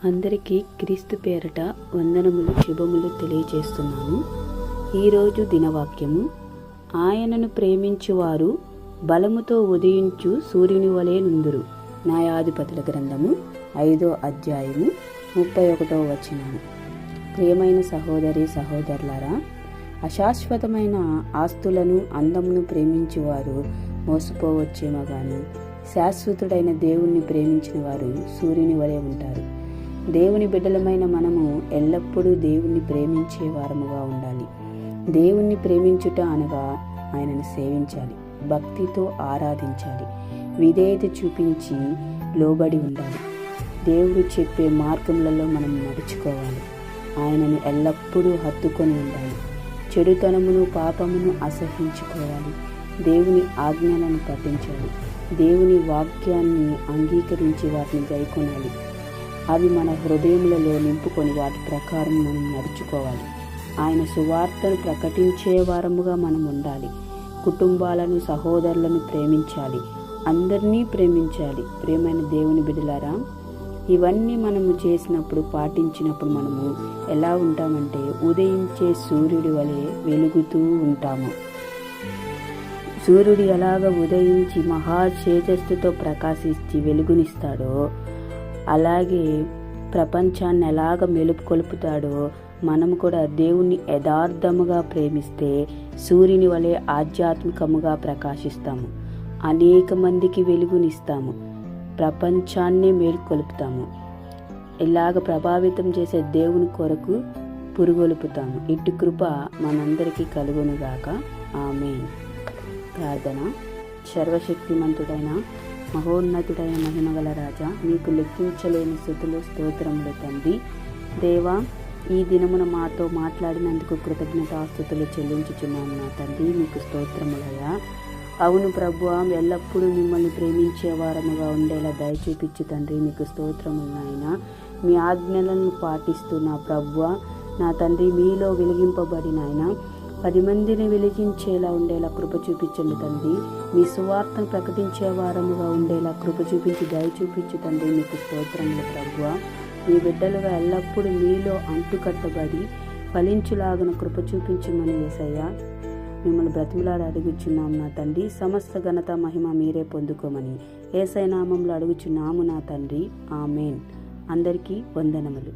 అందరికీ క్రీస్తు పేరట వందనములు శుభములు తెలియజేస్తున్నాను. ఈరోజు దినవాక్యము, ఆయనను ప్రేమించువారు బలముతో ఉదయించు సూర్యుని వలె నుందురు. న్యాయాధిపతుల గ్రంథము 5వ అధ్యాయము 31వ వచనము. ప్రియమైన సహోదరి సహోదరులారా, అశాశ్వతమైన ఆస్తులను అందమును ప్రేమించువారు మోసపోవచ్చేమో గాని శాశ్వతుడైన దేవుణ్ణి ప్రేమించిన వారు సూర్యుని వలె ఉంటారు. దేవుని బిడ్డలమైన మనము ఎల్లప్పుడూ దేవుణ్ణి ప్రేమించే వారముగా ఉండాలి. దేవుణ్ణి ప్రేమించుట అనగా ఆయనను సేవించాలి, భక్తితో ఆరాధించాలి, విధేయత చూపించి లోబడి ఉండాలి. దేవుడు చెప్పే మార్గములలో మనం నడుచుకోవాలి. ఆయనను ఎల్లప్పుడూ హత్తుకొని ఉండాలి. చెడుతనమును పాపమును అసహించుకోవాలి. దేవుని ఆజ్ఞలను పఠించాలి. దేవుని వాక్యాన్ని అంగీకరించి వాటిని గైకొనాలి. అవి మన హృదయములలో నింపుకొని వాటి ప్రకారం మనం నడుచుకోవాలి. ఆయన సువార్తను ప్రకటించే వారముగా మనం ఉండాలి. కుటుంబాలను, సహోదరులను ప్రేమించాలి. అందరినీ ప్రేమించాలి. ప్రియమైన దేవుని బిడ్డలారా, ఇవన్నీ మనము చేసినప్పుడు, పాటించినప్పుడు మనము ఎలా ఉంటామంటే ఉదయించే సూర్యుడి వలె వెలుగుతూ ఉంటాము. సూర్యుడు ఎలాగ ఉదయించి మహా తేజస్సుతో ప్రకాశించి వెలుగునిస్తాడో, అలాగే ప్రపంచాన్ని ఎలాగ మెలుపుకొలుపుతాడో మనము కూడా దేవుణ్ణి యథార్థముగా ప్రేమిస్తే సూర్యుని వలె ఆధ్యాత్మికముగా ప్రకాశిస్తాము. అనేక మందికి వెలుగునిస్తాము. ప్రపంచాన్నే మేలుకొలుపుతాము. ఇలాగ ప్రభావితం చేసే దేవుని కొరకు పురుగొలుపుతాము. ఇటు కృప మనందరికీ కలుగునుగాక. ఆమేన్. ప్రార్థన. సర్వశక్తిమంతుడైన మహోన్నతుడైన మహిమగల రాజా, మీకు లెక్కించలేని స్తుతులు స్తోత్రములు తండ్రి. దేవా, ఈ దినమున మాతో మాట్లాడినందుకు కృతజ్ఞతాస్తుతులు చెల్లించుచున్నాము నా తండ్రి. మీకు స్తోత్రములయ్యా. అవును ప్రభువా, ఎల్లప్పుడూ మిమ్మల్ని ప్రేమించే వారముగా ఉండేలా దయ చూపించు తండ్రి. మీకు స్తోత్రములు నాయనా. మీ ఆజ్ఞలను పాటిస్తున్న ప్రభువా నా తండ్రి, మీలో వెలిగింపబడిన ఆయన 10 మందిని వెలిగించేలా ఉండేలా కృప చూపించండి తండ్రి. మీ సువార్తను ప్రకటించే వారముగా ఉండేలా కృప చూపించి దయ చూపించు తండ్రి. మీకు స్తోత్రములు ప్రభువా. మీ బిడ్డలుగా ఎల్లప్పుడూ మీలో అంటుకట్టబడి ఫలించులాగున కృప చూపించమని యేసయ్యా మిమ్మల్ని బ్రతిమలాడి అడుగుచున్నాము నా తండ్రి. సమస్త ఘనత మహిమ మీరే పొందుకోమని యేసయ్య నామములో అడుగుచున్నాము నా తండ్రి. ఆమేన్. అందరికీ వందనములు.